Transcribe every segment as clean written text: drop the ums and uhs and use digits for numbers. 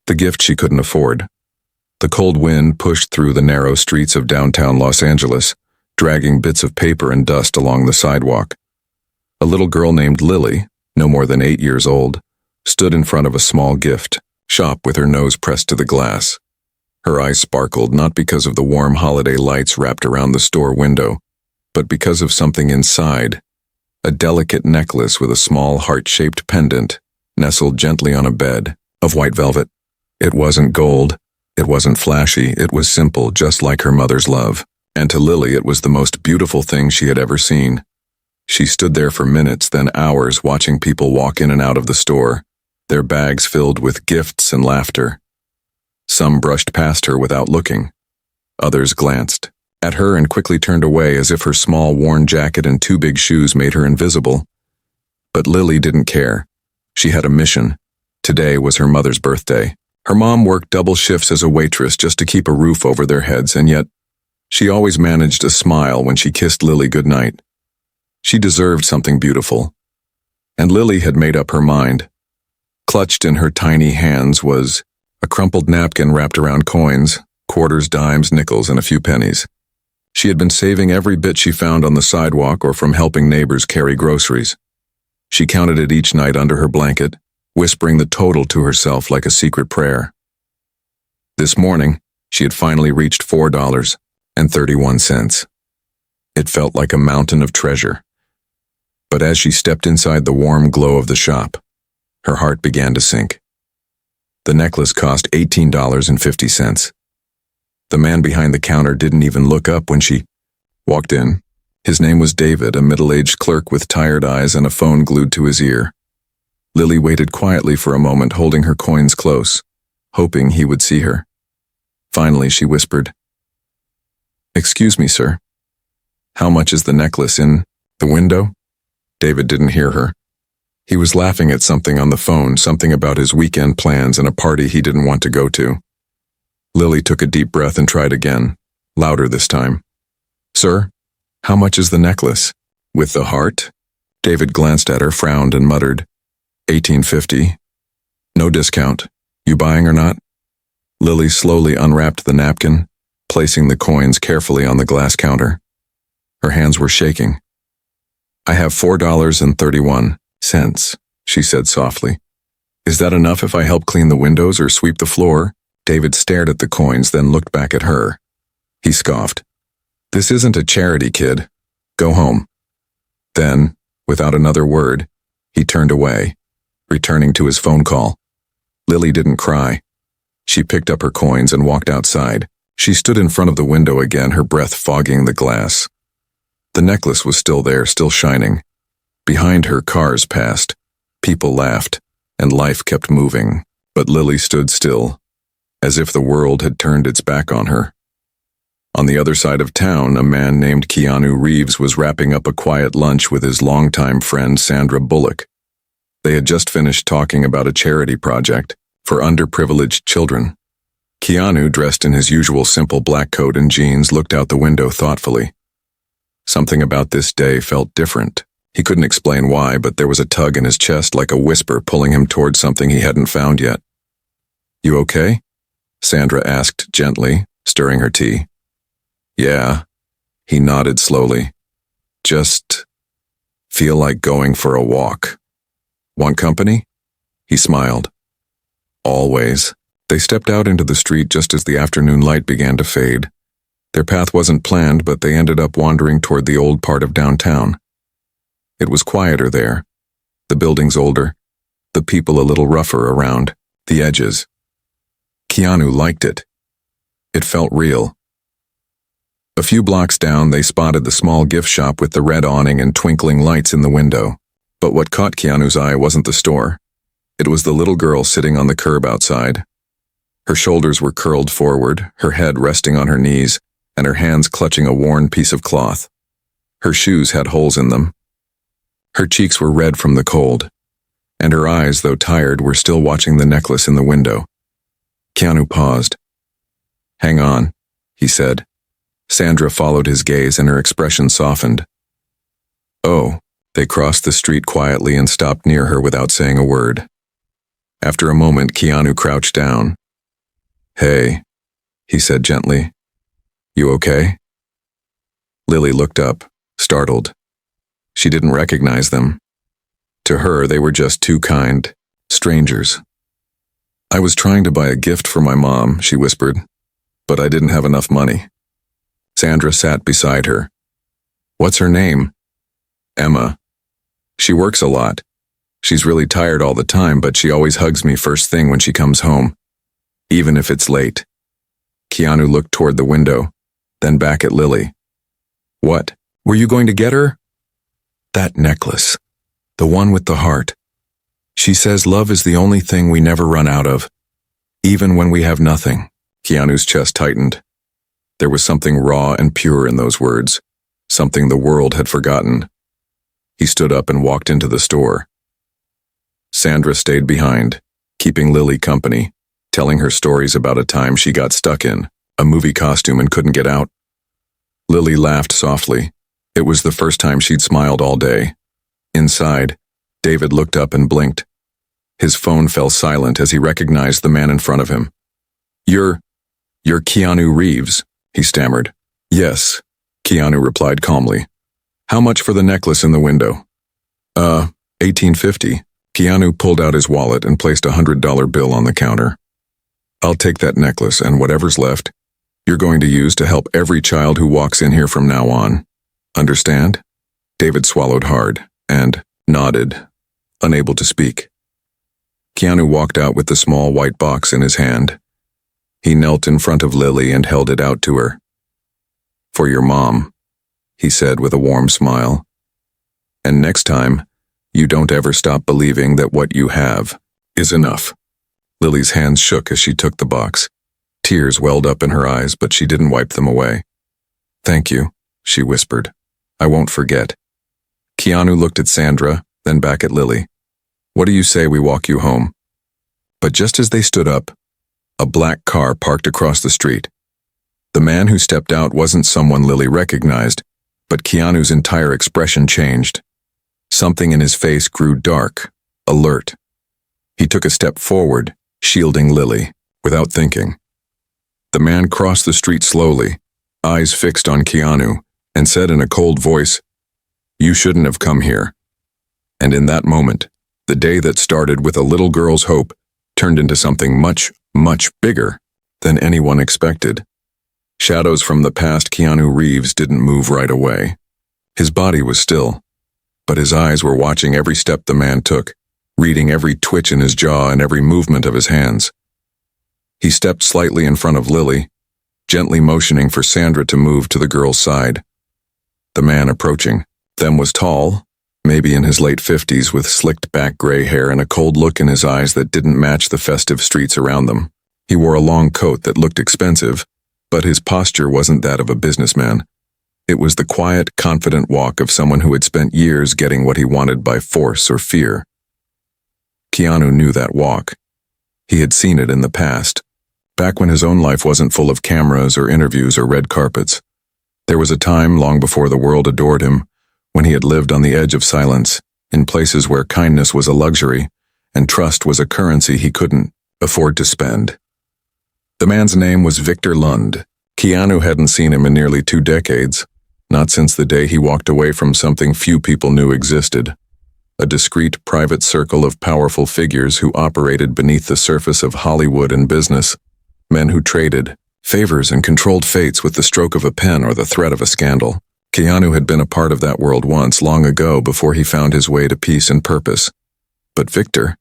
The gift she couldn't afford. The cold wind pushed through the narrow streets of downtown Los Angeles, dragging bits of paper and dust along the sidewalk. A little girl named Lily, no more than 8 years old, stood in front of a small gift shop with her nose pressed to the glass. Her eyes sparkled not because of the warm holiday lights wrapped around the store window, but because of something inside. A delicate necklace with a small heart-shaped pendant nestled gently on a bed of white velvet. It wasn't gold, it wasn't flashy, it was simple, just like her mother's love. And to Lily it was the most beautiful thing she had ever seen. She stood there for minutes, then hours, watching people walk in and out of the store, their bags filled with gifts and laughter. Some brushed past her without looking. Others glanced at her and quickly turned away as if her small worn jacket and 2 big shoes made her invisible. But Lily didn't care. She had a mission. Today was her mother's birthday. Her mom worked double shifts as a waitress just to keep a roof over their heads, and yet she always managed a smile when she kissed Lily goodnight. She deserved something beautiful. And Lily had made up her mind. Clutched in her tiny hands was a crumpled napkin wrapped around coins, quarters, dimes, nickels, and a few pennies. She had been saving every bit she found on the sidewalk or from helping neighbors carry groceries. She counted it each night under her blanket, whispering the total to herself like a secret prayer. This morning, she had finally reached $4.31. It felt like a mountain of treasure. But as she stepped inside the warm glow of the shop, her heart began to sink. The necklace cost $18.50. The man behind the counter didn't even look up when she walked in. His name was David, a middle-aged clerk with tired eyes and a phone glued to his ear. Lily waited quietly for a moment, holding her coins close, hoping he would see her. Finally, she whispered, "Excuse me, sir. How much is the necklace in the window?" David didn't hear her. He was laughing at something on the phone, something about his weekend plans and a party he didn't want to go to. Lily took a deep breath and tried again, louder this time. "Sir, how much is the necklace?" "With the heart?" David glanced at her, frowned, and muttered, "$18.50. No discount. You buying or not?" Lily slowly unwrapped the napkin, placing the coins carefully on the glass counter. Her hands were shaking. "I have $4.31, she said softly. "Is that enough if I help clean the windows or sweep the floor?" David stared at the coins, then looked back at her. He scoffed. "This isn't a charity, kid. Go home." Then, without another word, he turned away, returning to his phone call. Lily didn't cry. She picked up her coins and walked outside. She stood in front of the window again, her breath fogging the glass. The necklace was still there, still shining. Behind her, cars passed. People laughed, and life kept moving. But Lily stood still, as if the world had turned its back on her. On the other side of town, a man named Keanu Reeves was wrapping up a quiet lunch with his longtime friend Sandra Bullock. They had just finished talking about a charity project for underprivileged children. Keanu, dressed in his usual simple black coat and jeans, looked out the window thoughtfully. Something about this day felt different. He couldn't explain why, but there was a tug in his chest, like a whisper pulling him toward something he hadn't found yet. "You okay?" Sandra asked gently, stirring her tea. "Yeah," he nodded slowly. "Just feel like going for a walk. Want company?" He smiled. "Always." They stepped out into the street just as the afternoon light began to fade. Their path wasn't planned, but they ended up wandering toward the old part of downtown. It was quieter there, the buildings older, the people a little rougher around the edges. Keanu liked it. It felt real. A few blocks down, they spotted the small gift shop with the red awning and twinkling lights in the window. But what caught Keanu's eye wasn't the store. It was the little girl sitting on the curb outside. Her shoulders were curled forward, her head resting on her knees, and her hands clutching a worn piece of cloth. Her shoes had holes in them. Her cheeks were red from the cold, and her eyes, though tired, were still watching the necklace in the window. Keanu paused. "Hang on," he said. Sandra followed his gaze and her expression softened. "Oh." They crossed the street quietly and stopped near her without saying a word. After a moment, Keanu crouched down. "Hey," he said gently. "You okay?" Lily looked up, startled. She didn't recognize them. To her, they were just two kind strangers. "I was trying to buy a gift for my mom," she whispered, "but I didn't have enough money." Sandra sat beside her. "What's her name?" "Emma. She works a lot. She's really tired all the time, but she always hugs me first thing when she comes home, even if it's late." Keanu looked toward the window, then back at Lily. "What? Were you going to get her?" "That necklace. The one with the heart. She says love is the only thing we never run out of, even when we have nothing." Keanu's chest tightened. There was something raw and pure in those words, something the world had forgotten. He stood up and walked into the store. Sandra stayed behind, keeping Lily company, telling her stories about a time she got stuck in a movie costume and couldn't get out. Lily laughed softly. It was the first time she'd smiled all day. Inside, David looked up and blinked. His phone fell silent as he recognized the man in front of him. You're Keanu Reeves," he stammered. "Yes," Keanu replied calmly. "How much for the necklace in the window?" $18.50. Keanu pulled out his wallet and placed a $100 bill on the counter. "I'll take that necklace and whatever's left, you're going to use to help every child who walks in here from now on. Understand?" David swallowed hard and nodded, unable to speak. Keanu walked out with the small white box in his hand. He knelt in front of Lily and held it out to her. "For your mom," he said with a warm smile. "And next time, you don't ever stop believing that what you have is enough." Lily's hands shook as she took the box. Tears welled up in her eyes, but she didn't wipe them away. "Thank you," she whispered. "I won't forget." Keanu looked at Sandra, then back at Lily. "What do you say we walk you home?" But just as they stood up, a black car parked across the street. The man who stepped out wasn't someone Lily recognized, but Keanu's entire expression changed. Something in his face grew dark, alert. He took a step forward, shielding Lily, without thinking. The man crossed the street slowly, eyes fixed on Keanu, and said in a cold voice, "You shouldn't have come here." And in that moment, the day that started with a little girl's hope turned into something much, much bigger than anyone expected. Shadows from the past Keanu Reeves didn't move right away. His body was still, but his eyes were watching every step the man took, reading every twitch in his jaw and every movement of his hands. He stepped slightly in front of Lily, gently motioning for Sandra to move to the girl's side. The man approaching them was tall, maybe in his late 50s, with slicked back gray hair and a cold look in his eyes that didn't match the festive streets around them. He wore a long coat that looked expensive, but his posture wasn't that of a businessman. It was the quiet, confident walk of someone who had spent years getting what he wanted by force or fear. Keanu knew that walk. He had seen it in the past, back when his own life wasn't full of cameras or interviews or red carpets. There was a time, long before the world adored him, when he had lived on the edge of silence, in places where kindness was a luxury and trust was a currency he couldn't afford to spend. The man's name was Victor Lund. Keanu hadn't seen him in nearly 2 decades, not since the day he walked away from something few people knew existed. A discreet private circle of powerful figures who operated beneath the surface of Hollywood and business, men who traded favors and controlled fates with the stroke of a pen or the threat of a scandal. Keanu had been a part of that world once, long ago, before he found his way to peace and purpose. But Victor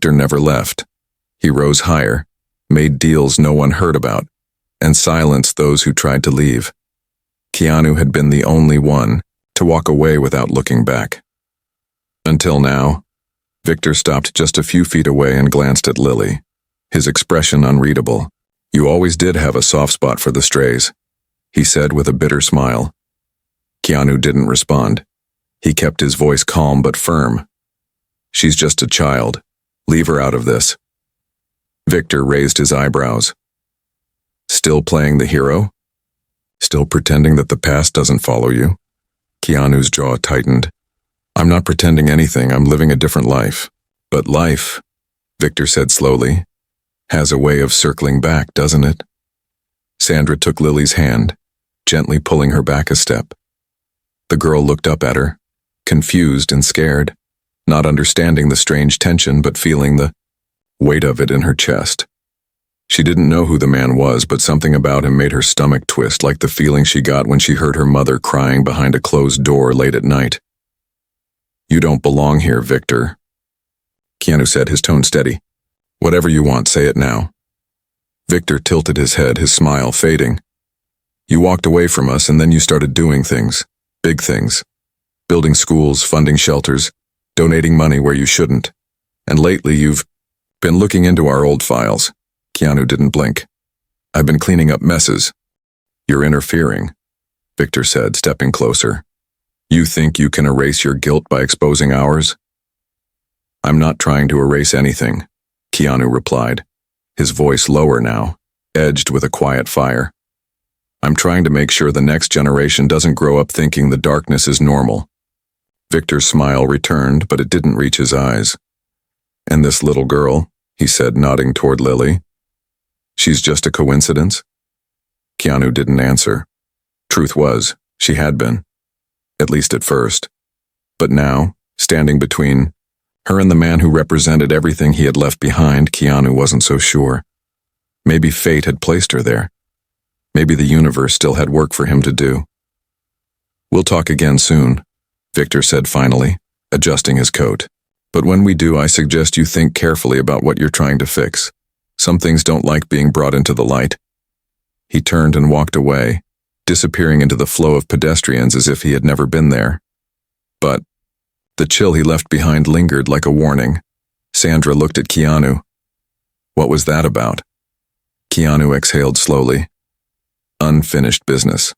never left. He rose higher, made deals no one heard about, and silenced those who tried to leave. Keanu had been the only one to walk away without looking back. Until now, Victor stopped just a few feet away and glanced at Lily, his expression unreadable. "You always did have a soft spot for the strays," he said with a bitter smile. Keanu didn't respond. He kept his voice calm but firm. "She's just a child. Leave her out of this." Victor raised his eyebrows. "Still playing the hero? Still pretending that the past doesn't follow you?" Keanu's jaw tightened. "I'm not pretending anything. I'm living a different life. But life Victor said slowly. Has a way of circling back, doesn't it? Sandra took Lily's hand, gently pulling her back a step. The girl looked up at her, confused and scared, not understanding the strange tension but feeling the weight of it in her chest. She didn't know who the man was, but something about him made her stomach twist, like the feeling she got when she heard her mother crying behind a closed door late at night. You don't belong here, Victor, Keanu said, his tone steady. Whatever you want, say it now. Victor tilted his head, his smile fading. You walked away from us and then you started doing things, big things. Building schools, funding shelters, donating money where you shouldn't. And lately you've been looking into our old files. Keanu didn't blink. I've been cleaning up messes. You're interfering, Victor said, stepping closer. You think you can erase your guilt by exposing ours? I'm not trying to erase anything, Keanu replied, his voice lower now, edged with a quiet fire. I'm trying to make sure the next generation doesn't grow up thinking the darkness is normal. Victor's smile returned, but it didn't reach his eyes. And this little girl, he said, nodding toward Lily. She's just a coincidence? Keanu didn't answer. Truth was, she had been. At least at first. But now, standing between her and the man who represented everything he had left behind, Keanu wasn't so sure. Maybe fate had placed her there. Maybe the universe still had work for him to do. We'll talk again soon, Victor said finally, adjusting his coat. But when we do, I suggest you think carefully about what you're trying to fix. Some things don't like being brought into the light. He turned and walked away, disappearing into the flow of pedestrians as if he had never been there. But the chill he left behind lingered like a warning. Sandra looked at Keanu. What was that about? Keanu exhaled slowly. Unfinished business.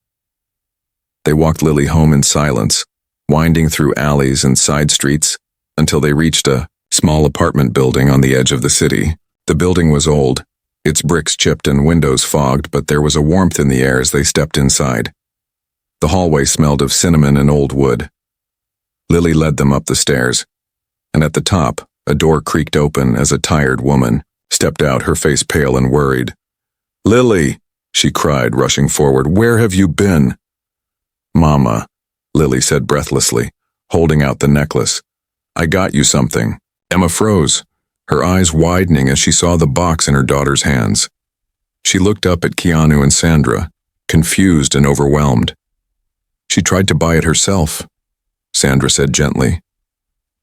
They walked Lily home in silence, winding through alleys and side streets until they reached a small apartment building on the edge of the city. The building was old, its bricks chipped and windows fogged, but there was a warmth in the air as they stepped inside. The hallway smelled of cinnamon and old wood. Lily led them up the stairs, and at the top, a door creaked open as a tired woman stepped out, her face pale and worried. Lily, she cried, rushing forward, where have you been? Mama, Lily said breathlessly, holding out the necklace. I got you something. Emma froze, her eyes widening as she saw the box in her daughter's hands. She looked up at Keanu and Sandra, confused and overwhelmed. She tried to buy it herself, Sandra said gently.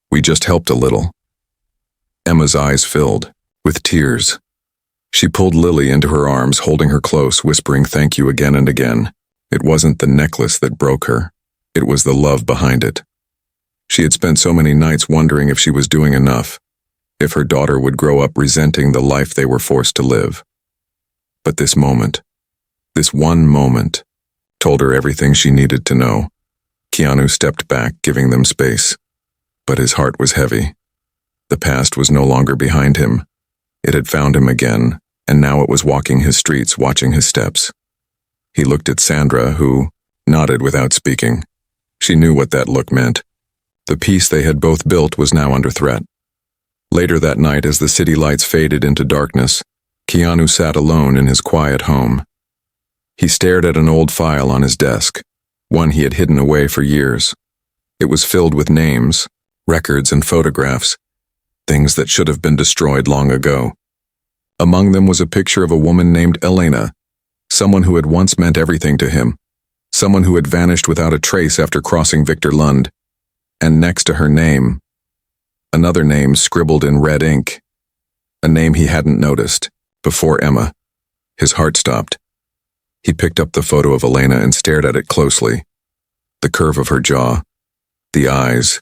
We just helped a little. Emma's eyes filled with tears. She pulled Lily into her arms, holding her close, whispering thank you again and again. It wasn't the necklace that broke her. It was the love behind it. She had spent so many nights wondering if she was doing enough, if her daughter would grow up resenting the life they were forced to live. But this moment, this one moment, told her everything she needed to know. Keanu stepped back, giving them space. But his heart was heavy. The past was no longer behind him. It had found him again, and now it was walking his streets, watching his steps. He looked at Sandra, who nodded without speaking. She knew what that look meant. The peace they had both built was now under threat. Later that night, as the city lights faded into darkness, Keanu sat alone in his quiet home. He stared at an old file on his desk, one he had hidden away for years. It was filled with names, records, and photographs, things that should have been destroyed long ago. Among them was a picture of a woman named Elena, someone who had once meant everything to him, someone who had vanished without a trace after crossing Victor Lund. And next to her name, another name scribbled in red ink, a name he hadn't noticed, before Emma. His heart stopped. He picked up the photo of Elena and stared at it closely. The curve of her jaw, the eyes,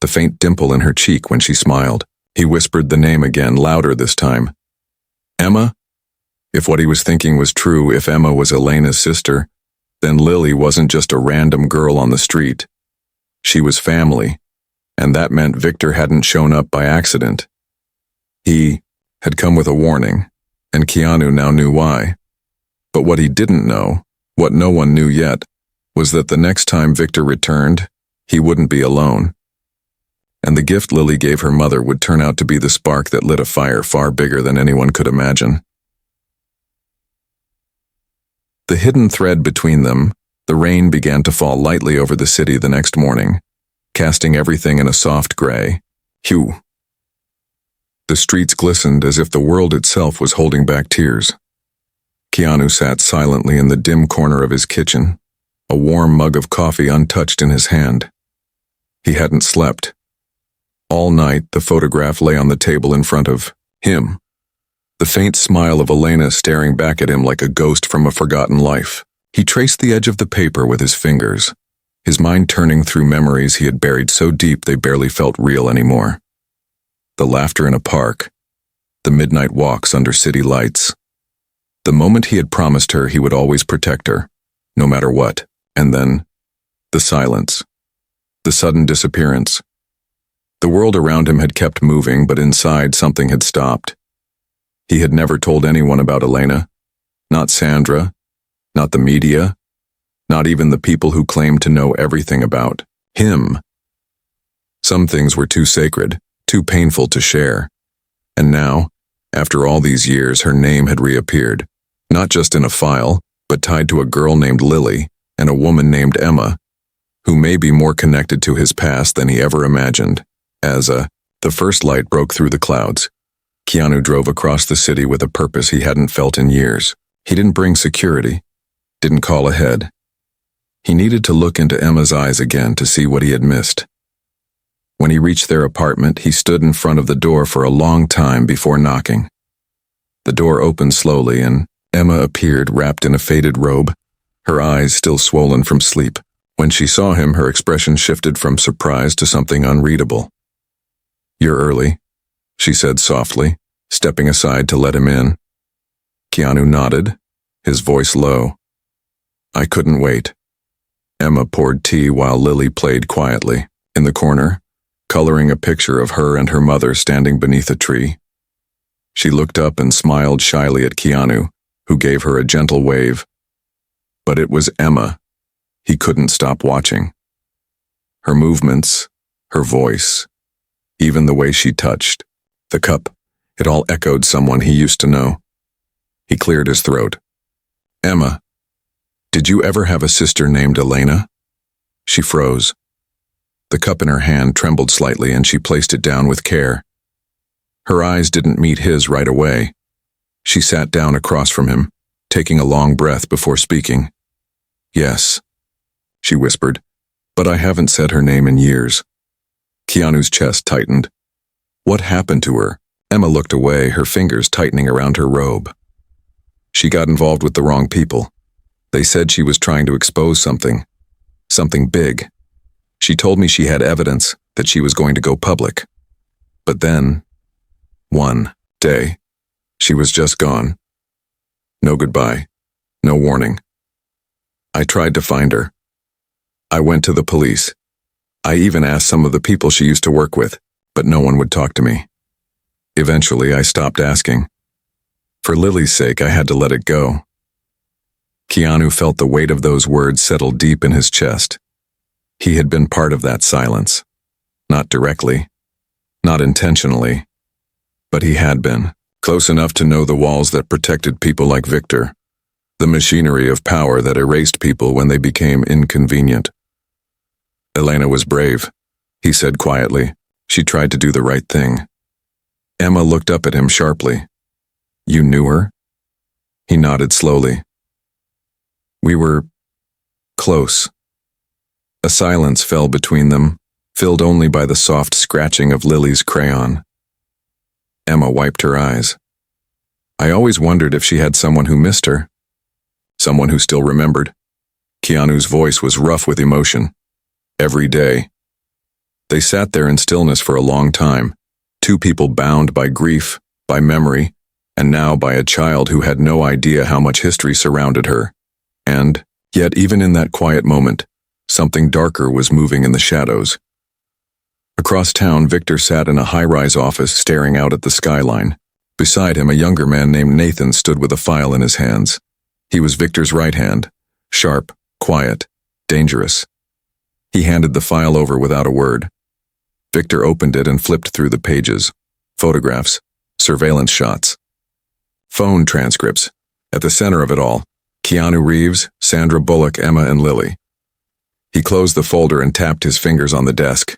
the faint dimple in her cheek when she smiled. He whispered the name again, louder this time. Emma? If what he was thinking was true, if Emma was Elena's sister, then Lily wasn't just a random girl on the street. She was family, and that meant Victor hadn't shown up by accident. He had come with a warning, and Keanu now knew why. But what he didn't know, what no one knew yet, was that the next time Victor returned, he wouldn't be alone. and the gift Lily gave her mother would turn out to be the spark that lit a fire far bigger than anyone could imagine. The hidden thread between them, the rain began to fall lightly over the city the next morning, casting everything in a soft gray hue. The streets glistened as if the world itself was holding back tears. Keanu sat silently in the dim corner of his kitchen, a warm mug of coffee untouched in his hand. He hadn't slept. All night, the photograph lay on the table in front of him, the faint smile of Elena staring back at him like a ghost from a forgotten life. He traced the edge of the paper with his fingers, his mind turning through memories he had buried so deep they barely felt real anymore. The laughter in a park, the midnight walks under city lights, the moment he had promised her he would always protect her, no matter what, and then the silence, the sudden disappearance. The world around him had kept moving, but inside something had stopped. He had never told anyone about Elena, not Sandra, not the media, not even the people who claimed to know everything about him. Some things were too sacred, too painful to share. And now, after all these years, her name had reappeared, not just in a file, but tied to a girl named Lily and a woman named Emma, who may be more connected to his past than he ever imagined. As the first light broke through the clouds, Keanu drove across the city with a purpose he hadn't felt in years. He didn't bring security, didn't call ahead. He needed to look into Emma's eyes again to see what he had missed. When he reached their apartment, he stood in front of the door for a long time before knocking. The door opened slowly, and Emma appeared wrapped in a faded robe, her eyes still swollen from sleep. When she saw him, her expression shifted from surprise to something unreadable. "You're early," she said softly, stepping aside to let him in. Keanu nodded, his voice low. "I couldn't wait." Emma poured tea while Lily played quietly. In the corner, coloring a picture of her and her mother standing beneath a tree. She looked up and smiled shyly at Keanu, who gave her a gentle wave. But it was Emma. He couldn't stop watching. Her movements, her voice, even the way she touched the cup, it all echoed someone he used to know. He cleared his throat. "Emma, did you ever have a sister named Elena?" She froze. The cup in her hand trembled slightly, and she placed it down with care. Her eyes didn't meet his right away. She sat down across from him, taking a long breath before speaking. "Yes," she whispered, "but I haven't said her name in years." Keanu's chest tightened. What happened to her? Emma looked away, her fingers tightening around her robe. She got involved with the wrong people. They said she was trying to expose something big. She told me she had evidence, that she was going to go public. But then, one day, she was just gone. No goodbye, no warning. I tried to find her. I went to the police. I even asked some of the people she used to work with, but no one would talk to me. Eventually, I stopped asking. For Lily's sake, I had to let it go. Keanu felt the weight of those words settle deep in his chest. He had been part of that silence. Not directly, not intentionally, but he had been, close enough to know the walls that protected people like Victor, the machinery of power that erased people when they became inconvenient. Elena was brave, he said quietly. She tried to do the right thing. Emma looked up at him sharply. "You knew her?" He nodded slowly. "We were close." A silence fell between them, filled only by the soft scratching of Lily's crayon. Emma wiped her eyes. "I always wondered if she had someone who missed her. Someone who still remembered." Keanu's voice was rough with emotion. "Every day." They sat there in stillness for a long time, two people bound by grief, by memory, and now by a child who had no idea how much history surrounded her. And, yet even in that quiet moment, something darker was moving in the shadows. Across town, Victor sat in a high-rise office staring out at the skyline. Beside him, a younger man named Nathan stood with a file in his hands. He was Victor's right hand, sharp, quiet, dangerous. He handed the file over without a word. Victor opened it and flipped through the pages. Photographs, surveillance shots, phone transcripts. At the center of it all, Keanu Reeves, Sandra Bullock, Emma, and Lily. He closed the folder and tapped his fingers on the desk.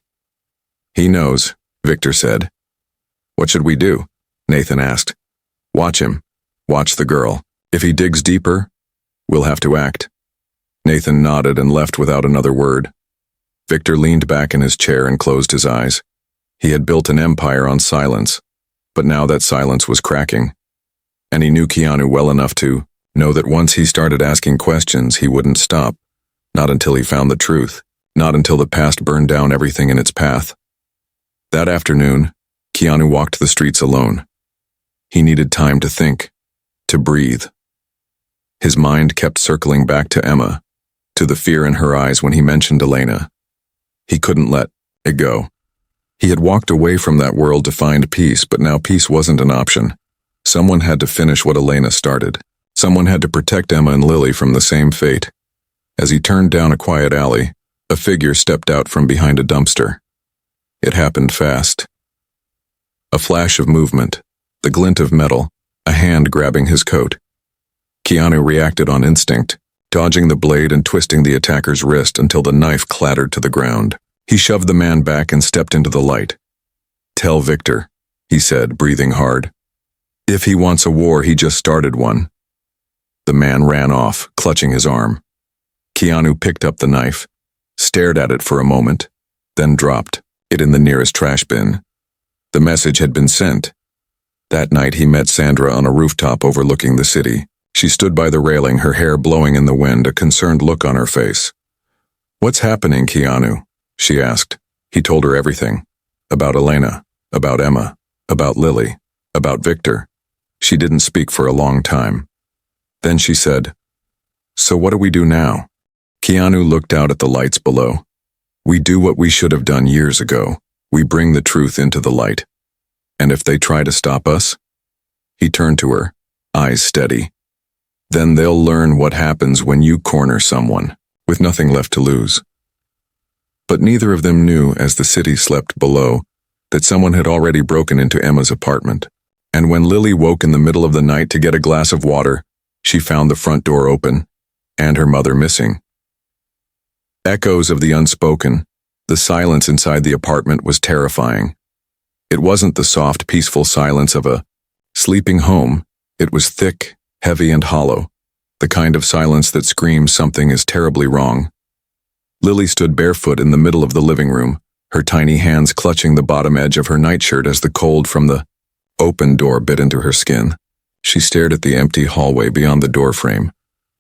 "He knows," Victor said. "What should we do?" Nathan asked. "Watch him. Watch the girl. If he digs deeper, we'll have to act." Nathan nodded and left without another word. Victor leaned back in his chair and closed his eyes. He had built an empire on silence, but now that silence was cracking. And he knew Keanu well enough to know that once he started asking questions, he wouldn't stop. Not until he found the truth. Not until the past burned down everything in its path. That afternoon, Keanu walked the streets alone. He needed time to think, to breathe. His mind kept circling back to Emma, to the fear in her eyes when he mentioned Elena. He couldn't let it go. He had walked away from that world to find peace, but now peace wasn't an option. Someone had to finish what Elena started. Someone had to protect Emma and Lily from the same fate. As he turned down a quiet alley, a figure stepped out from behind a dumpster. It happened fast. A flash of movement, the glint of metal, a hand grabbing his coat. Keanu reacted on instinct, dodging the blade and twisting the attacker's wrist until the knife clattered to the ground. He shoved the man back and stepped into the light. "Tell Victor," he said, breathing hard. "If he wants a war, he just started one." The man ran off, clutching his arm. Keanu picked up the knife, stared at it for a moment, then dropped it in the nearest trash bin. The message had been sent. That night he met Sandra on a rooftop overlooking the city. She stood by the railing, her hair blowing in the wind, a concerned look on her face. "What's happening, Keanu?" she asked. He told her everything. About Elena, about Emma, about Lily, about Victor. She didn't speak for a long time. Then she said, "So what do we do now?" Keanu looked out at the lights below. "We do what we should have done years ago. We bring the truth into the light. And if they try to stop us?" He turned to her, eyes steady. "Then they'll learn what happens when you corner someone, with nothing left to lose." But neither of them knew, as the city slept below, that someone had already broken into Emma's apartment. And when Lily woke in the middle of the night to get a glass of water, she found the front door open, and her mother missing. Echoes of the unspoken, the silence inside the apartment was terrifying. It wasn't the soft, peaceful silence of a sleeping home. It was thick, heavy, and hollow, the kind of silence that screams something is terribly wrong. Lily stood barefoot in the middle of the living room, her tiny hands clutching the bottom edge of her nightshirt as the cold from the open door bit into her skin. She stared at the empty hallway beyond the doorframe,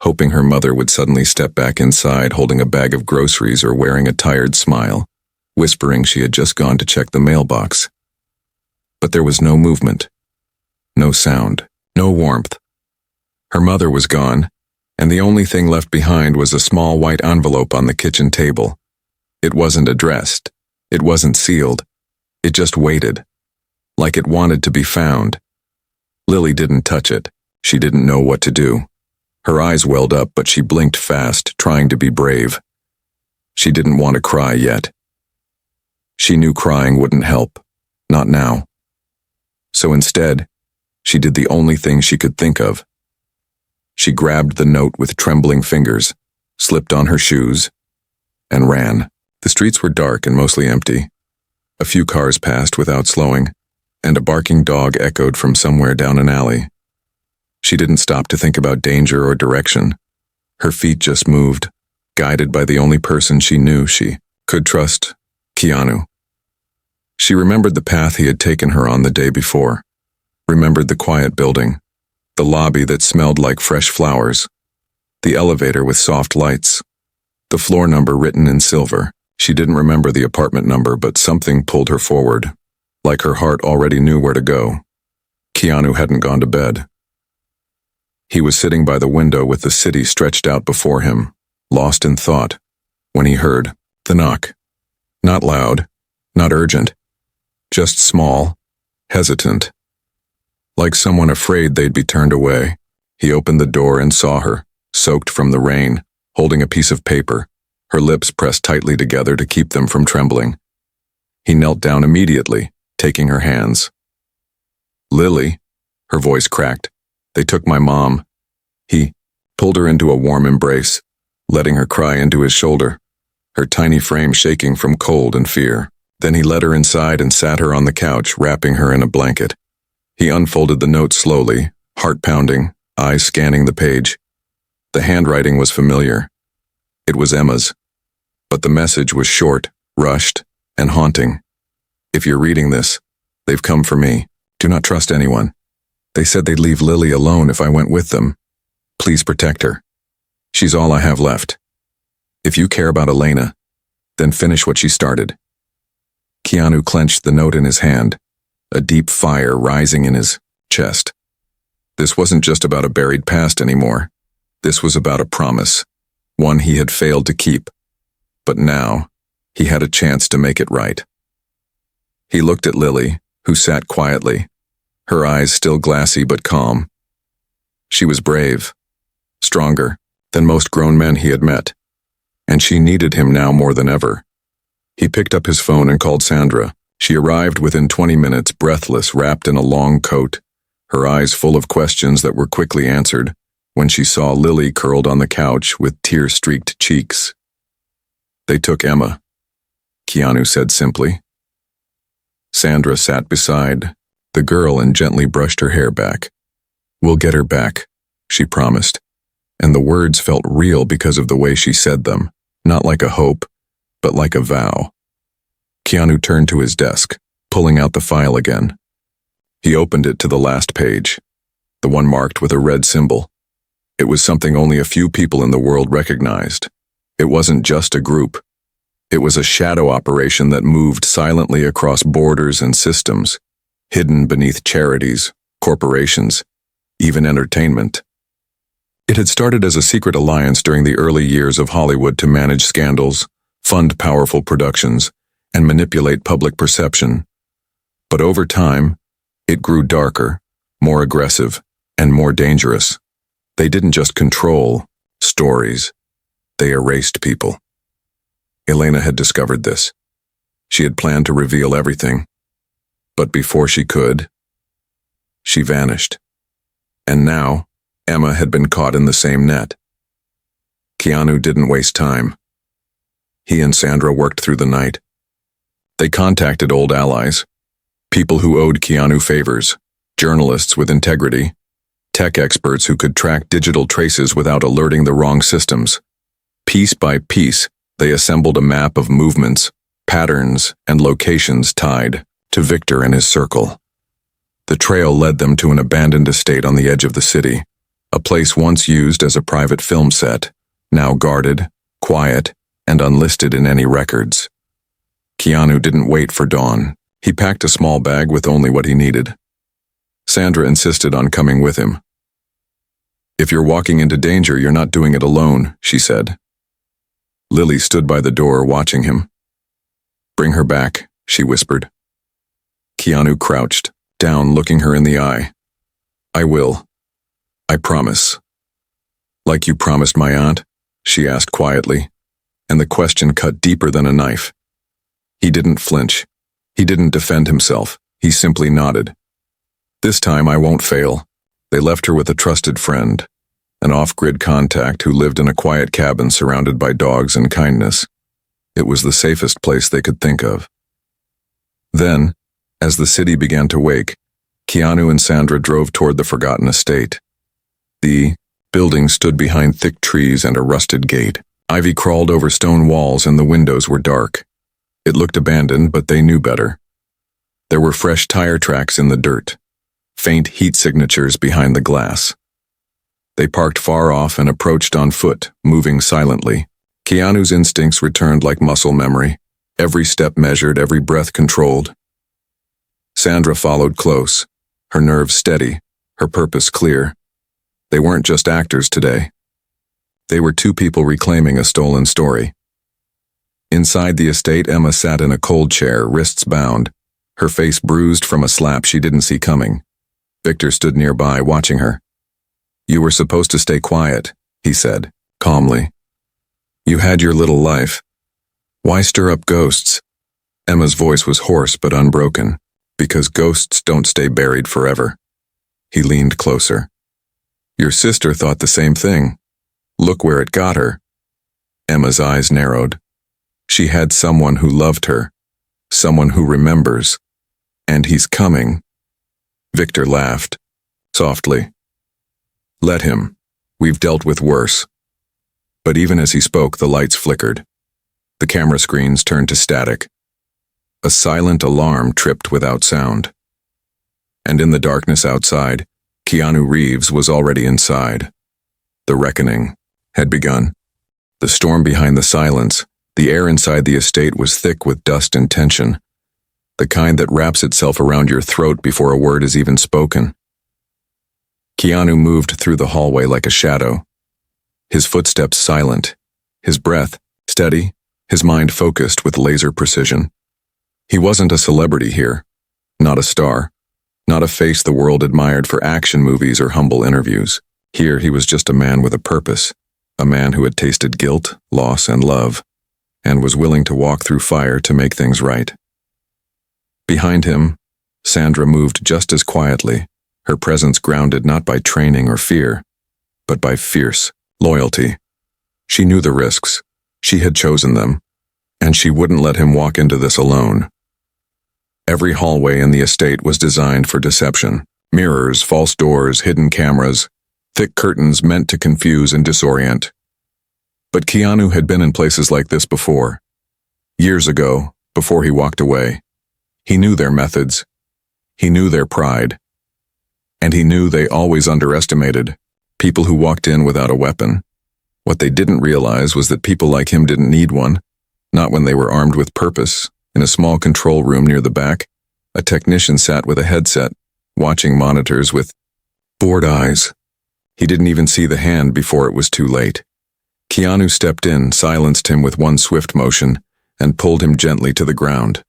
hoping her mother would suddenly step back inside holding a bag of groceries or wearing a tired smile, whispering she had just gone to check the mailbox. But there was no movement, no sound, no warmth. Her mother was gone, and the only thing left behind was a small white envelope on the kitchen table. It wasn't addressed. It wasn't sealed. It just waited, like it wanted to be found. Lily didn't touch it. She didn't know what to do. Her eyes welled up, but she blinked fast, trying to be brave. She didn't want to cry yet. She knew crying wouldn't help, not now. So instead, she did the only thing she could think of. She grabbed the note with trembling fingers, slipped on her shoes, and ran. The streets were dark and mostly empty. A few cars passed without slowing, and a barking dog echoed from somewhere down an alley. She didn't stop to think about danger or direction. Her feet just moved, guided by the only person she knew she could trust, Keanu. She remembered the path he had taken her on the day before, remembered the quiet building, the lobby that smelled like fresh flowers, the elevator with soft lights, the floor number written in silver. She didn't remember the apartment number, but something pulled her forward, like her heart already knew where to go. Keanu hadn't gone to bed. He was sitting by the window with the city stretched out before him, lost in thought, when he heard the knock. Not loud, not urgent, just small, hesitant. Like someone afraid they'd be turned away. He opened the door and saw her, soaked from the rain, holding a piece of paper, her lips pressed tightly together to keep them from trembling. He knelt down immediately, taking her hands. "Lily," her voice cracked. "They took my mom." He pulled her into a warm embrace, letting her cry into his shoulder, her tiny frame shaking from cold and fear. Then he led her inside and sat her on the couch, wrapping her in a blanket. He unfolded the note slowly, heart pounding, eyes scanning the page. The handwriting was familiar. It was Emma's. But the message was short, rushed, and haunting. "If you're reading this, they've come for me. Do not trust anyone. They said they'd leave Lily alone if I went with them. Please protect her. She's all I have left. If you care about Elena, then finish what she started." Keanu clenched the note in his hand, a deep fire rising in his chest. This wasn't just about a buried past anymore. This was about a promise, one he had failed to keep. But now, he had a chance to make it right. He looked at Lily, who sat quietly, her eyes still glassy but calm. She was brave, stronger than most grown men he had met, and she needed him now more than ever. He picked up his phone and called Sandra. She arrived within 20 minutes, breathless, wrapped in a long coat, her eyes full of questions that were quickly answered when she saw Lily curled on the couch with tear-streaked cheeks. "They took Emma," Keanu said simply. Sandra sat beside the girl and gently brushed her hair back. "We'll get her back," she promised, and the words felt real because of the way she said them, not like a hope, but like a vow. Keanu turned to his desk, pulling out the file again. He opened it to the last page, the one marked with a red symbol. It was something only a few people in the world recognized. It wasn't just a group. It was a shadow operation that moved silently across borders and systems, hidden beneath charities, corporations, even entertainment. It had started as a secret alliance during the early years of Hollywood to manage scandals, fund powerful productions, and manipulate public perception. But over time, it grew darker, more aggressive, and more dangerous. They didn't just control stories, they erased people. Elena had discovered this. She had planned to reveal everything. But before she could, she vanished. And now, Emma had been caught in the same net. Keanu didn't waste time. He and Sandra worked through the night. They contacted old allies, people who owed Keanu favors, journalists with integrity, tech experts who could track digital traces without alerting the wrong systems. Piece by piece, they assembled a map of movements, patterns, and locations tied to Victor and his circle. The trail led them to an abandoned estate on the edge of the city, a place once used as a private film set, now guarded, quiet, and unlisted in any records. Keanu didn't wait for dawn. He packed a small bag with only what he needed. Sandra insisted on coming with him. "If you're walking into danger, you're not doing it alone," she said. Lily stood by the door, watching him. "Bring her back," she whispered. Keanu crouched, down, looking her in the eye. "I will. I promise." "Like you promised my aunt?" she asked quietly, and the question cut deeper than a knife. He didn't flinch. He didn't defend himself. He simply nodded. "This time I won't fail." They left her with a trusted friend, an off-grid contact who lived in a quiet cabin surrounded by dogs and kindness. It was the safest place they could think of. Then, as the city began to wake, Keanu and Sandra drove toward the forgotten estate. The building stood behind thick trees and a rusted gate. Ivy crawled over stone walls and the windows were dark. It looked abandoned, but they knew better. There were fresh tire tracks in the dirt, faint heat signatures behind the glass. They parked far off and approached on foot, moving silently. Keanu's instincts returned like muscle memory, every step measured, every breath controlled. Sandra followed close, her nerves steady, her purpose clear. They weren't just actors today. They were two people reclaiming a stolen story. Inside the estate, Emma sat in a cold chair, wrists bound, her face bruised from a slap she didn't see coming. Victor stood nearby, watching her. "You were supposed to stay quiet," he said, calmly. "You had your little life. Why stir up ghosts?" Emma's voice was hoarse but unbroken, because ghosts don't stay buried forever. He leaned closer. Your sister thought the same thing. Look where it got her. Emma's eyes narrowed. She had someone who loved her, someone who remembers, and he's coming. Victor laughed, softly. Let him. We've dealt with worse. But even as he spoke, the lights flickered. The camera screens turned to static. A silent alarm tripped without sound. And in the darkness outside, Keanu Reeves was already inside. The reckoning had begun. The storm behind the silence, the air inside the estate was thick with dust and tension, the kind that wraps itself around your throat before a word is even spoken. Keanu moved through the hallway like a shadow, his footsteps silent, his breath steady, his mind focused with laser precision. He wasn't a celebrity here, not a star, not a face the world admired for action movies or humble interviews. Here he was just a man with a purpose, a man who had tasted guilt, loss, and love, and was willing to walk through fire to make things right. Behind him, Sandra moved just as quietly, her presence grounded not by training or fear, but by fierce loyalty. She knew the risks, she had chosen them, and she wouldn't let him walk into this alone. Every hallway in the estate was designed for deception. Mirrors, false doors, hidden cameras, thick curtains meant to confuse and disorient. But Keanu had been in places like this before. Years ago, before he walked away. He knew their methods. He knew their pride. And he knew they always underestimated people who walked in without a weapon. What they didn't realize was that people like him didn't need one, not when they were armed with purpose. In a small control room near the back, a technician sat with a headset, watching monitors with bored eyes. He didn't even see the hand before it was too late. Keanu stepped in, silenced him with one swift motion, and pulled him gently to the ground.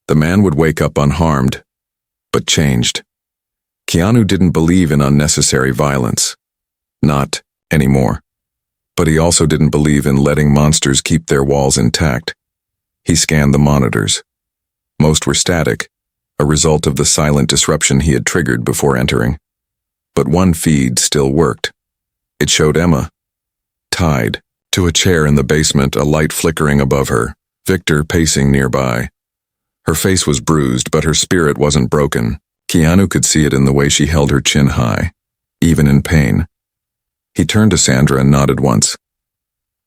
The man would wake up unharmed, but changed. Keanu didn't believe in unnecessary violence. Not anymore. But he also didn't believe in letting monsters keep their walls intact. He scanned the monitors. Most were static, a result of the silent disruption he had triggered before entering. But one feed still worked. It showed Emma, tied to a chair in the basement, a light flickering above her, Victor pacing nearby. Her face was bruised, but her spirit wasn't broken. Keanu could see it in the way she held her chin high, even in pain. He turned to Sandra and nodded once.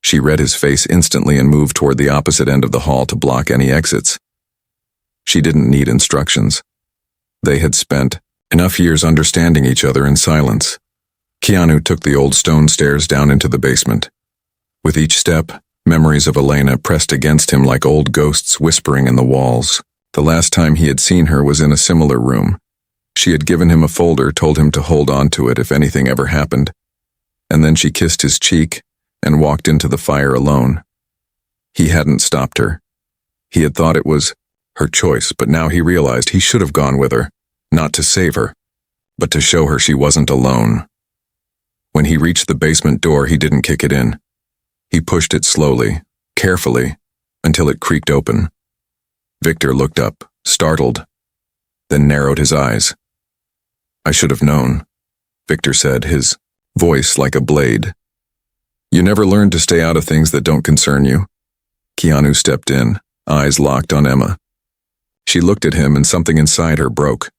She read his face instantly and moved toward the opposite end of the hall to block any exits. She didn't need instructions. They had spent enough years understanding each other in silence. Keanu took the old stone stairs down into the basement. With each step, memories of Elena pressed against him like old ghosts whispering in the walls. The last time he had seen her was in a similar room. She had given him a folder, told him to hold on to it if anything ever happened. And then she kissed his cheek and walked into the fire alone. He hadn't stopped her. He had thought it was her choice, but now he realized he should have gone with her, not to save her, but to show her she wasn't alone. When he reached the basement door, he didn't kick it in. He pushed it slowly, carefully, until it creaked open. Victor looked up, startled, then narrowed his eyes. I should have known, Victor said, his voice like a blade. You never learn to stay out of things that don't concern you. Keanu stepped in, eyes locked on Emma. She looked at him and something inside her broke.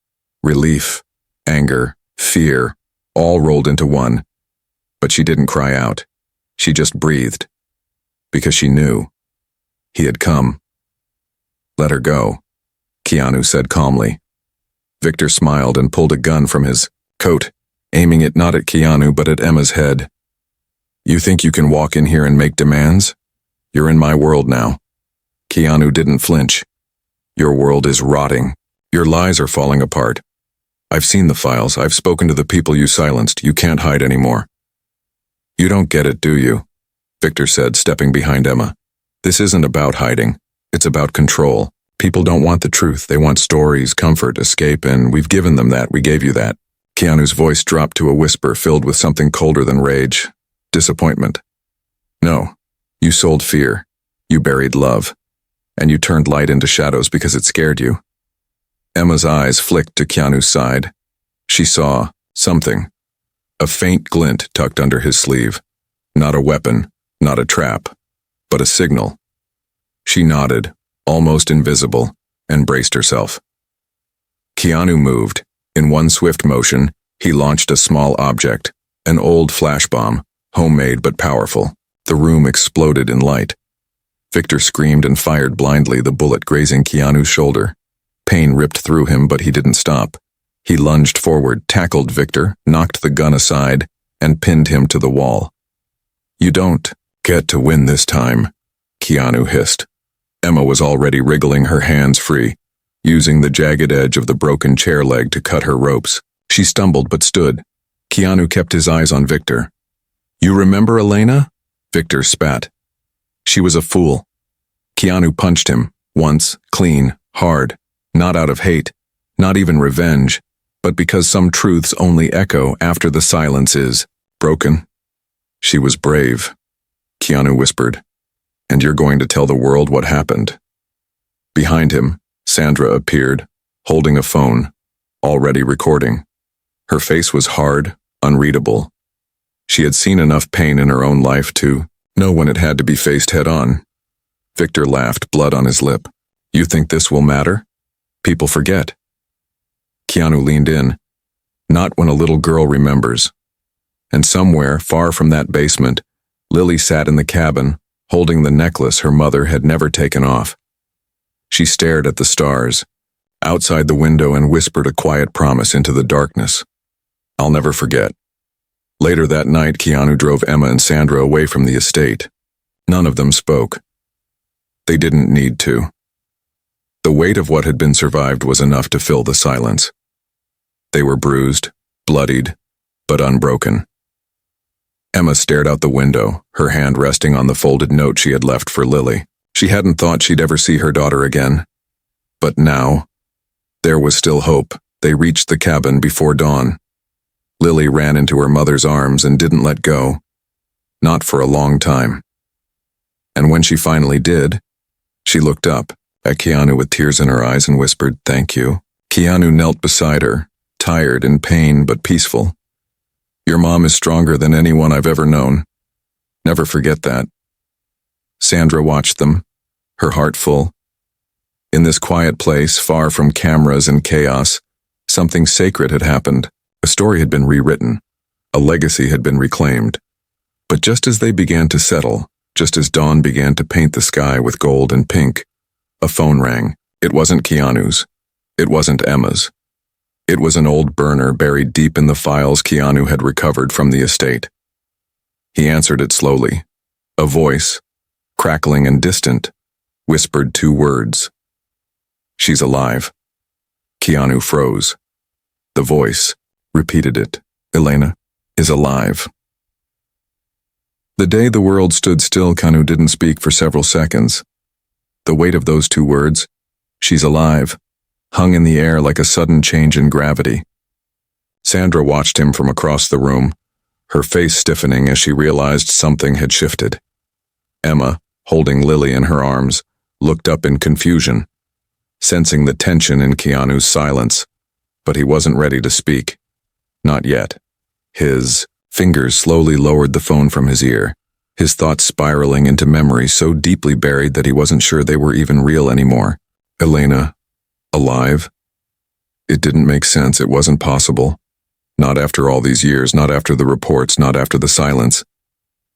Relief, anger, fear, all rolled into one. But she didn't cry out. She just breathed. Because she knew. He had come. Let her go, Keanu said calmly. Victor smiled and pulled a gun from his coat, aiming it not at Keanu but at Emma's head. You think you can walk in here and make demands? You're in my world now. Keanu didn't flinch. Your world is rotting. Your lies are falling apart. I've seen the files. I've spoken to the people you silenced. You can't hide anymore. You don't get it, do you? Victor said, stepping behind Emma. This isn't about hiding. It's about control. People don't want the truth. They want stories, comfort, escape, and we've given them that. We gave you that. Keanu's voice dropped to a whisper filled with something colder than rage. Disappointment. No. You sold fear. You buried love. and you turned light into shadows because it scared you. Emma's eyes flicked to Keanu's side. She saw something. A faint glint tucked under his sleeve. Not a weapon, not a trap, but a signal. She nodded, almost invisible, and braced herself. Keanu moved. In one swift motion, he launched a small object, an old flash bomb, homemade but powerful. The room exploded in light. Victor screamed and fired blindly, the bullet grazing Keanu's shoulder. Pain ripped through him, but he didn't stop. He lunged forward, tackled Victor, knocked the gun aside, and pinned him to the wall. "You don't get to win this time," Keanu hissed. Emma was already wriggling her hands free, using the jagged edge of the broken chair leg to cut her ropes. She stumbled but stood. Keanu kept his eyes on Victor. "You remember Elena?" Victor spat. "She was a fool." Keanu punched him, once, clean, hard, not out of hate, not even revenge, but because some truths only echo after the silence is broken. "She was brave," Keanu whispered, "and you're going to tell the world what happened." Behind him, Sandra appeared, holding a phone, already recording. Her face was hard, unreadable. She had seen enough pain in her own life to know when it had to be faced head-on. Victor laughed, blood on his lip. "You think this will matter? People forget." Keanu leaned in. "Not when a little girl remembers." And somewhere, far from that basement, Lily sat in the cabin, holding the necklace her mother had never taken off. She stared at the stars, outside the window, and whispered a quiet promise into the darkness. "I'll never forget." Later that night, Keanu drove Emma and Sandra away from the estate. None of them spoke. They didn't need to. The weight of what had been survived was enough to fill the silence. They were bruised, bloodied, but unbroken. Emma stared out the window, her hand resting on the folded note she had left for Lily. She hadn't thought she'd ever see her daughter again. But now, there was still hope. They reached the cabin before dawn. Lily ran into her mother's arms and didn't let go. Not for a long time. And when she finally did, she looked up at Keanu with tears in her eyes and whispered, "Thank you." Keanu knelt beside her, tired, in pain, but peaceful. "Your mom is stronger than anyone I've ever known. Never forget that." Sandra watched them, her heart full. In this quiet place, far from cameras and chaos, something sacred had happened. A story had been rewritten. A legacy had been reclaimed. But just as they began to settle, just as dawn began to paint the sky with gold and pink, a phone rang. It wasn't Keanu's. It wasn't Emma's. It was an old burner buried deep in the files Keanu had recovered from the estate. He answered it slowly. A voice, crackling and distant, whispered two words. "She's alive." Keanu froze. The voice repeated it. "Elena is alive." The day the world stood still, Keanu didn't speak for several seconds. The weight of those two words, "she's alive," hung in the air like a sudden change in gravity. Sandra watched him from across the room, her face stiffening as she realized something had shifted. Emma, holding Lily in her arms, looked up in confusion, sensing the tension in Keanu's silence, but he wasn't ready to speak. Not yet. His fingers slowly lowered the phone from his ear, his thoughts spiraling into memories so deeply buried that he wasn't sure they were even real anymore. Elena, alive? It didn't make sense. It wasn't possible. Not after all these years, not after the reports, not after the silence.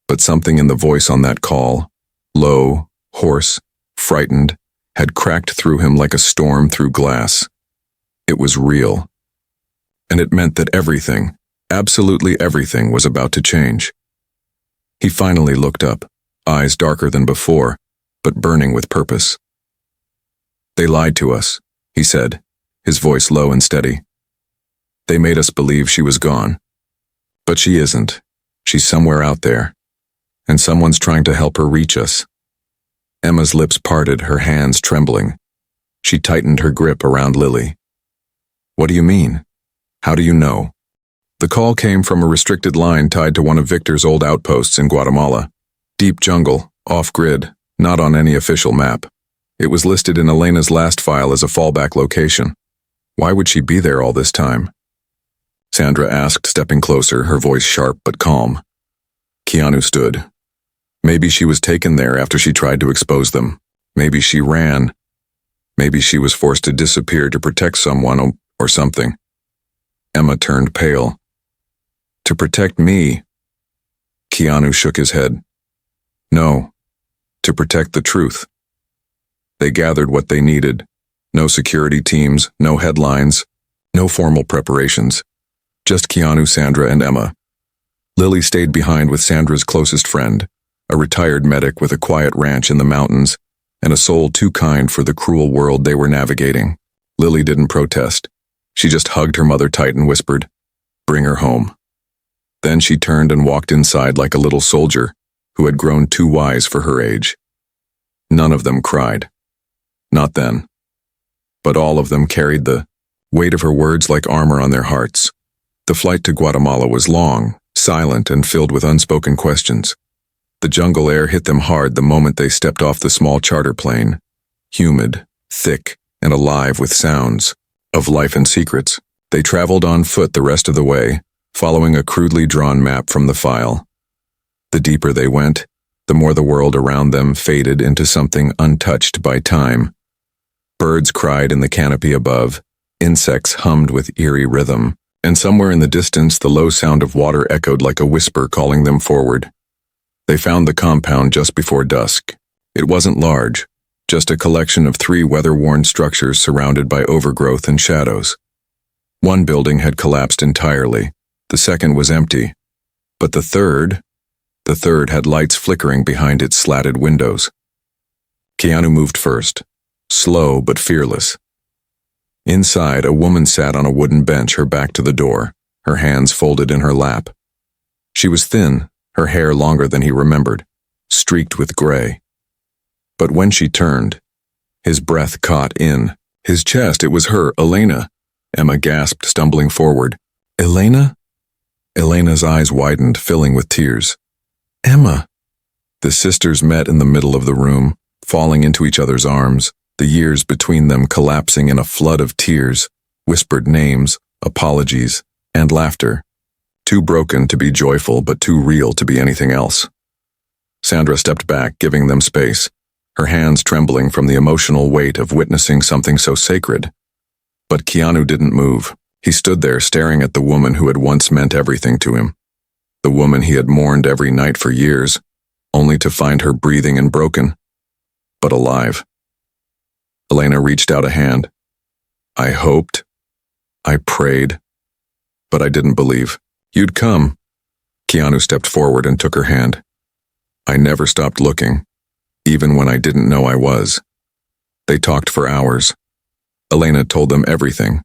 But something in the voice on that call, low, hoarse, frightened, had cracked through him like a storm through glass. It was real. And it meant that everything, absolutely everything, was about to change. He finally looked up, eyes darker than before, but burning with purpose. "They lied to us," he said, his voice low and steady. "They made us believe she was gone. But she isn't. She's somewhere out there. And someone's trying to help her reach us." Emma's lips parted, her hands trembling. She tightened her grip around Lily. "What do you mean? How do you know?" The call came from a restricted line tied to one of Victor's old outposts in Guatemala. Deep jungle, off-grid, not on any official map. It was listed in Elena's last file as a fallback location. Why would she be there all this time? Sandra asked, stepping closer, her voice sharp but calm. Keanu stood. Maybe she was taken there after she tried to expose them. Maybe she ran. Maybe she was forced to disappear to protect someone or something. Emma turned pale. To protect me? Keanu shook his head. No, to protect the truth. They gathered what they needed. No security teams, no headlines, no formal preparations. Just Keanu, Sandra, and Emma. Lily stayed behind with Sandra's closest friend, a retired medic with a quiet ranch in the mountains, and a soul too kind for the cruel world they were navigating. Lily didn't protest. She just hugged her mother tight and whispered, "Bring her home." Then she turned and walked inside like a little soldier who had grown too wise for her age. None of them cried. Not then. But all of them carried the weight of her words like armor on their hearts. The flight to Guatemala was long, silent, and filled with unspoken questions. The jungle air hit them hard the moment they stepped off the small charter plane, humid, thick, and alive with sounds of life and secrets. They traveled on foot the rest of the way, following a crudely drawn map from the file. The deeper they went, the more the world around them faded into something untouched by time. Birds cried in the canopy above, insects hummed with eerie rhythm, and somewhere in the distance the low sound of water echoed like a whisper calling them forward. They found the compound just before dusk. It wasn't large, just a collection of 3 weather-worn structures surrounded by overgrowth and shadows. One building had collapsed entirely, the second was empty, but the third had lights flickering behind its slatted windows. Keanu moved first, slow but fearless. Inside, a woman sat on a wooden bench, her back to the door, her hands folded in her lap. She was thin, her hair longer than he remembered, streaked with gray. But when she turned, his breath caught in his chest. It was her, Elena. Emma gasped, stumbling forward. Elena? Elena's eyes widened, filling with tears. Emma! The sisters met in the middle of the room, falling into each other's arms, the years between them collapsing in a flood of tears, whispered names, apologies, and laughter. Too broken to be joyful, but too real to be anything else. Sandra stepped back, giving them space, her hands trembling from the emotional weight of witnessing something so sacred. But Keanu didn't move. He stood there staring at the woman who had once meant everything to him. The woman he had mourned every night for years, only to find her breathing and broken, but alive. Elena reached out a hand. I hoped. I prayed. But I didn't believe. You'd come. Keanu stepped forward and took her hand. I never stopped looking, even when I didn't know I was. They talked for hours. Elena told them everything.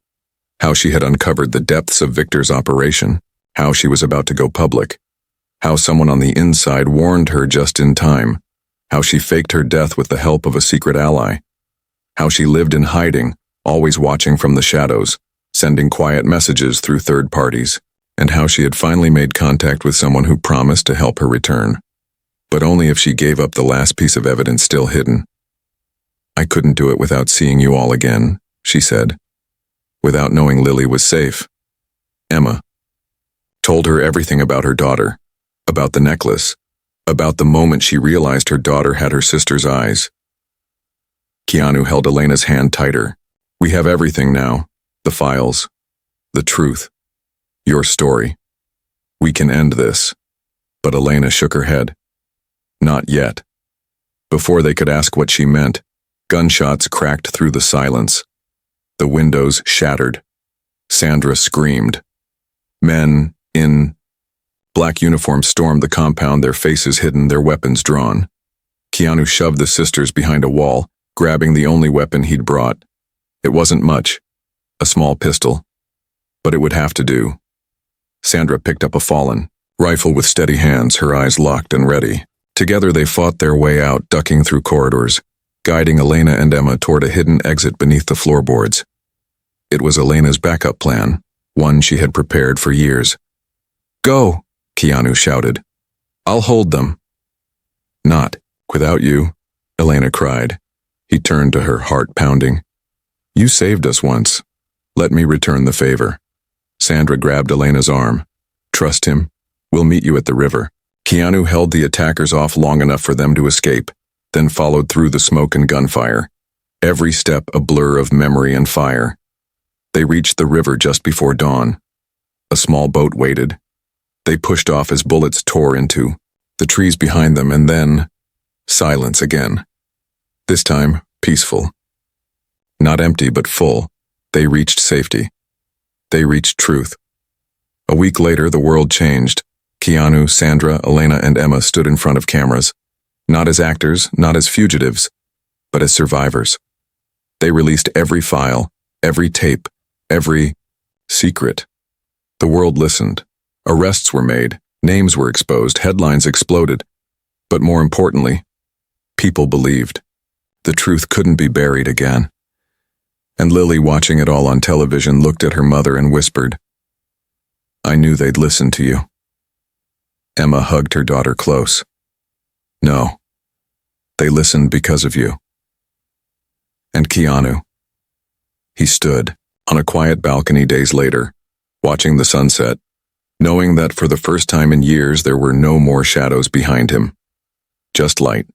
How she had uncovered the depths of Victor's operation, how she was about to go public, how someone on the inside warned her just in time, how she faked her death with the help of a secret ally, how she lived in hiding, always watching from the shadows, sending quiet messages through third parties, and how she had finally made contact with someone who promised to help her return, but only if she gave up the last piece of evidence still hidden. I couldn't do it without seeing you all again, she said, without knowing Lily was safe. Emma told her everything about her daughter, about the necklace, about the moment she realized her daughter had her sister's eyes. Keanu held Elena's hand tighter. We have everything now, the files, the truth, your story. We can end this. But Elena shook her head. Not yet. Before they could ask what she meant, gunshots cracked through the silence. The windows shattered. Sandra screamed. Men in black uniforms stormed the compound, their faces hidden, their weapons drawn. Keanu shoved the sisters behind a wall, grabbing the only weapon he'd brought. It wasn't much, a small pistol, but it would have to do. Sandra picked up a fallen rifle with steady hands, her eyes locked and ready. Together they fought their way out, ducking through corridors, guiding Elena and Emma toward a hidden exit beneath the floorboards. It was Elena's backup plan, one she had prepared for years. Go, Keanu shouted. I'll hold them. Not without you, Elena cried. He turned to her, heart pounding. You saved us once. Let me return the favor. Sandra grabbed Elena's arm. Trust him. We'll meet you at the river. Keanu held the attackers off long enough for them to escape, then followed through the smoke and gunfire. Every step a blur of memory and fire. They reached the river just before dawn. A small boat waited. They pushed off as bullets tore into the trees behind them, and then silence again. This time, peaceful. Not empty, but full. They reached safety. They reached truth. A week later, the world changed. Keanu, Sandra, Elena, and Emma stood in front of cameras. Not as actors, not as fugitives, but as survivors. They released every file, every tape, every secret. The world listened. Arrests were made, names were exposed, headlines exploded. But more importantly, people believed. The truth couldn't be buried again. And Lily, watching it all on television, looked at her mother and whispered, I knew they'd listen to you. Emma hugged her daughter close. No, they listened because of you. And Keanu. He stood on a quiet balcony days later, watching the sunset, knowing that for the first time in years there were no more shadows behind him. Just light.